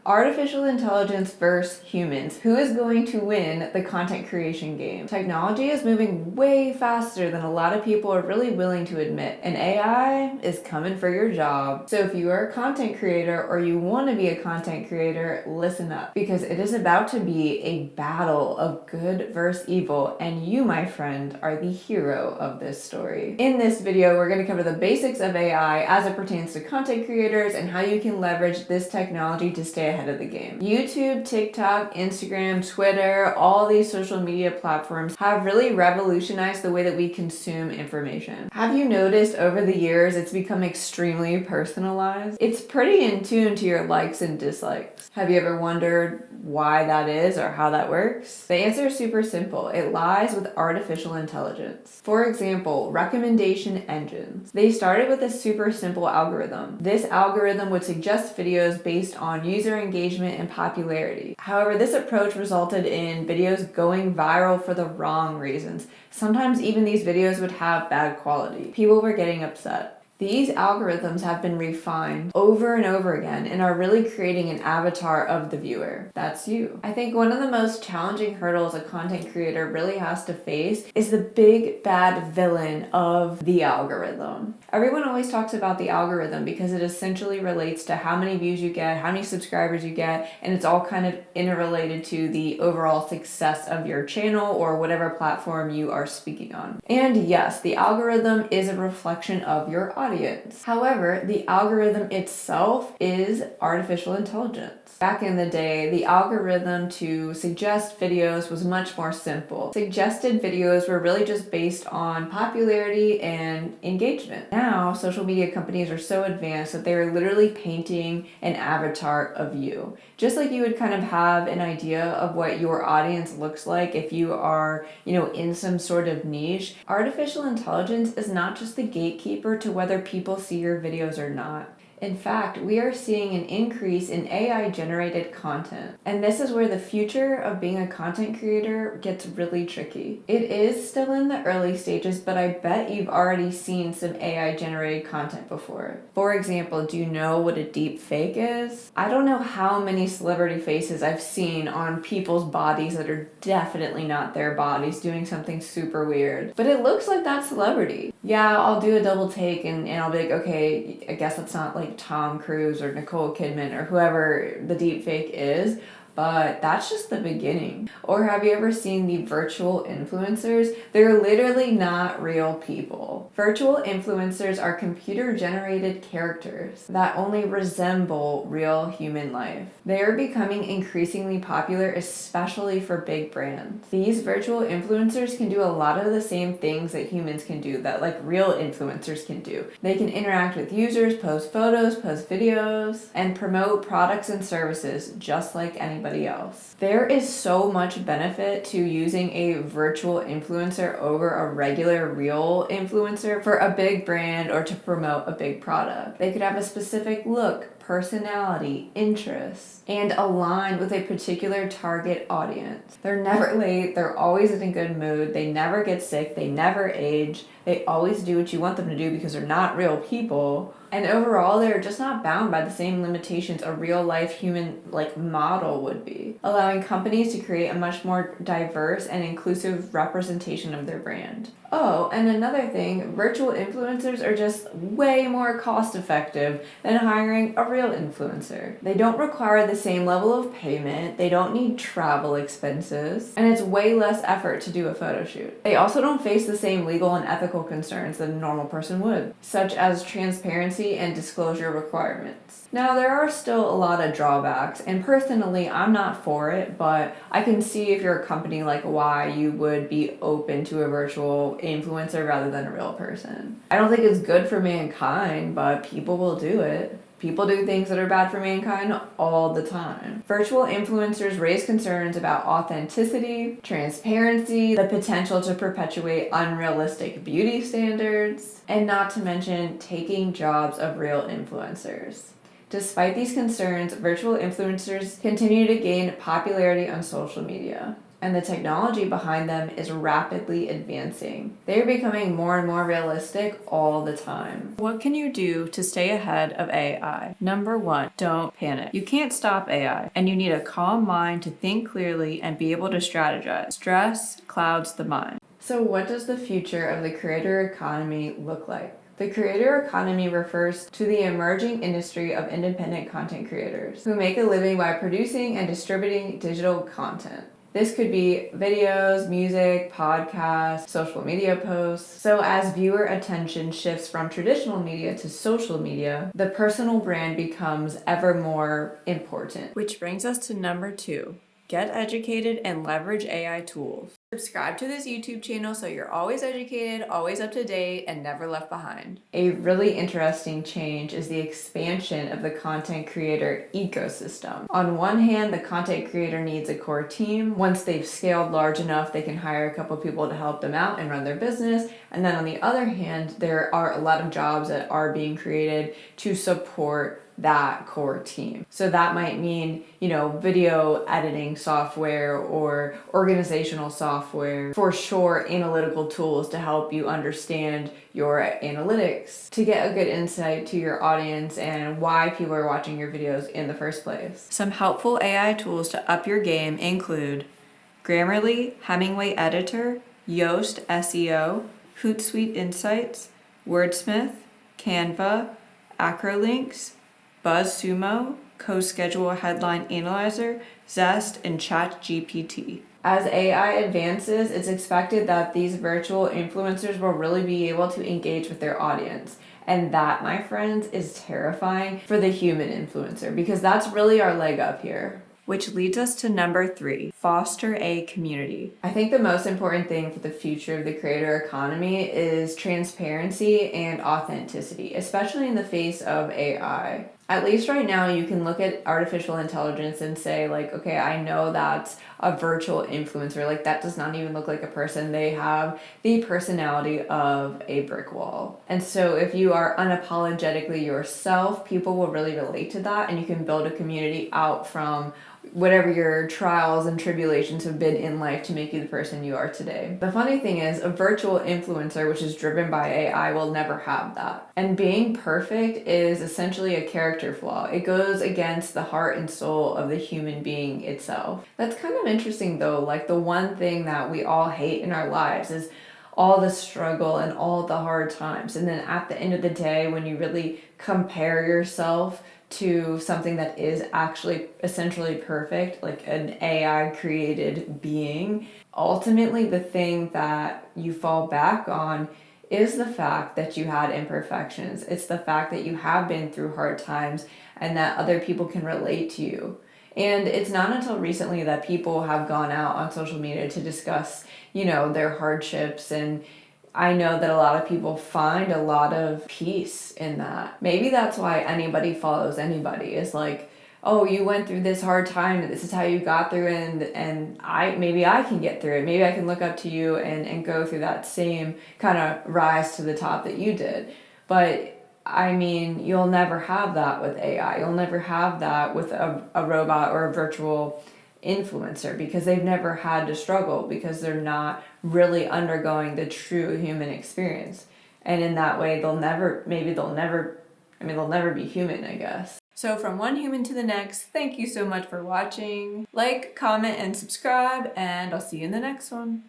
Artificial intelligence versus humans. Who is going to win the content creation game? Technology is moving way faster than a lot of people are really willing to admit, and AI is coming for your job. So if you are a content creator or you want to be a content creator, listen up, because it is about to be a battle of good versus evil, and you, my friend, are the hero of this story. In this video, we're going to cover the basics of AI as it pertains to content creators and how you can leverage this technology to stay ahead of the game. YouTube, TikTok, Instagram, Twitter, all these social media platforms have really revolutionized the way that we consume information. Have you noticed over the years it's become extremely personalized? It's pretty in tune to your likes and dislikes. Have you ever wondered why that is or how that works? The answer is super simple. It lies with artificial intelligence. For example, recommendation engines. They started with a super simple algorithm. This algorithm would suggest videos based on user engagement and popularity. However, this approach resulted in videos going viral for the wrong reasons. Sometimes even these videos would have bad quality. People were getting upset. These algorithms have been refined over and over again and are really creating an avatar of the viewer. That's you. I think one of the most challenging hurdles a content creator really has to face is the big bad villain of the algorithm. Everyone always talks about the algorithm because it essentially relates to how many views you get, how many subscribers you get, and it's all kind of interrelated to the overall success of your channel or whatever platform you are speaking on. And yes, the algorithm is a reflection of your audience. However, the algorithm itself is artificial intelligence. Back in the day, the algorithm to suggest videos was much more simple. Suggested videos were really just based on popularity and engagement. Now, social media companies are so advanced that they're literally painting an avatar of you. Just like you would kind of have an idea of what your audience looks like if you are, in some sort of niche, artificial intelligence is not just the gatekeeper to whether people see your videos or not. In fact, we are seeing an increase in AI-generated content. And this is where the future of being a content creator gets really tricky. It is still in the early stages, but I bet you've already seen some AI-generated content before. For example, do you know what a deep fake is? I don't know how many celebrity faces I've seen on people's bodies that are definitely not their bodies doing something super weird. But it looks like that celebrity. Yeah, I'll do a double take and I'll be like, okay, I guess that's not like Tom Cruise or Nicole Kidman or whoever the deep fake is, but that's just the beginning. Or have you ever seen the virtual influencers? They're literally not real people. Virtual influencers are computer-generated characters that only resemble real human life. They are becoming increasingly popular, especially for big brands. These virtual influencers can do a lot of the same things that humans can do, that like real influencers can do. They can interact with users, post photos, post videos, and promote products and services just like anybody else. There is so much benefit to using a virtual influencer over a regular real influencer for a big brand or to promote a big product. They could have a specific look, personality, interests, and align with a particular target audience. They're never late, they're always in a good mood, they never get sick, they never age, they always do what you want them to do because they're not real people. And overall, they're just not bound by the same limitations a real life human model would be, allowing companies to create a much more diverse and inclusive representation of their brand. Oh, and another thing, virtual influencers are just way more cost effective than hiring a real influencer. They don't require the same level of payment, they don't need travel expenses, and it's way less effort to do a photo shoot. They also don't face the same legal and ethical concerns that a normal person would, such as transparency and disclosure requirements. Now, there are still a lot of drawbacks, and personally, I'm not for it, but I can see if you're a company why you would be open to a virtual influencer rather than a real person. I don't think it's good for mankind, but people will do it. People do things that are bad for mankind all the time. Virtual influencers raise concerns about authenticity, transparency, the potential to perpetuate unrealistic beauty standards, and not to mention taking jobs of real influencers. Despite these concerns, virtual influencers continue to gain popularity on social media. and the technology behind them is rapidly advancing. They are becoming more and more realistic all the time. What can you do to stay ahead of AI? Number one, don't panic. You can't stop AI, and you need a calm mind to think clearly and be able to strategize. Stress clouds the mind. So what does the future of the creator economy look like? The creator economy refers to the emerging industry of independent content creators who make a living by producing and distributing digital content. This could be videos, music, podcasts, social media posts. So as viewer attention shifts from traditional media to social media, the personal brand becomes ever more important. Which brings us to number two. Get educated and leverage AI tools. Subscribe to this YouTube channel so you're always educated, always up to date, and never left behind. A really interesting change is the expansion of the content creator ecosystem. On one hand, the content creator needs a core team. Once they've scaled large enough, they can hire a couple people to help them out and run their business. And then on the other hand, there are a lot of jobs that are being created to support that core team. So that might mean, video editing software or organizational software. For sure, analytical tools to help you understand your analytics, to get a good insight to your audience and why people are watching your videos in the first place. Some helpful AI tools to up your game include Grammarly, Hemingway Editor, Yoast SEO, Hootsuite Insights, Wordsmith, Canva, Acrolinks, BuzzSumo, CoSchedule Headline Analyzer, Zest, and ChatGPT. As AI advances, it's expected that these virtual influencers will really be able to engage with their audience. And that, my friends, is terrifying for the human influencer because that's really our leg up here. Which leads us to number three, foster a community. I think the most important thing for the future of the creator economy is transparency and authenticity, especially in the face of AI. At least right now, you can look at artificial intelligence and say, okay, I know that's a virtual influencer. That does not even look like a person. They have the personality of a brick wall. And so if you are unapologetically yourself, people will really relate to that, and you can build a community out from whatever your trials and tribulations have been in life to make you the person you are today. The funny thing is, a virtual influencer, which is driven by AI, will never have that. And being perfect is essentially a character flaw. It goes against the heart and soul of the human being itself. That's kind of interesting though. The one thing that we all hate in our lives is all the struggle and all the hard times. And then at the end of the day, when you really compare yourself to something that is actually essentially perfect, like an AI created being, ultimately the thing that you fall back on is the fact that you had imperfections. It's the fact that you have been through hard times and that other people can relate to you. And it's not until recently that people have gone out on social media to discuss, their hardships, and I know that a lot of people find a lot of peace in that. Maybe that's why anybody follows anybody, is oh, you went through this hard time and this is how you got through it, and maybe I can get through it. Maybe I can look up to you and go through that same kind of rise to the top that you did. But you'll never have that with AI. You'll never have that with a robot or a virtual influencer because they've never had to struggle, because they're not really undergoing the true human experience. And in that way, they'll never be human, I guess. So from one human to the next, thank you so much for watching. Like, comment, and subscribe, and I'll see you in the next one.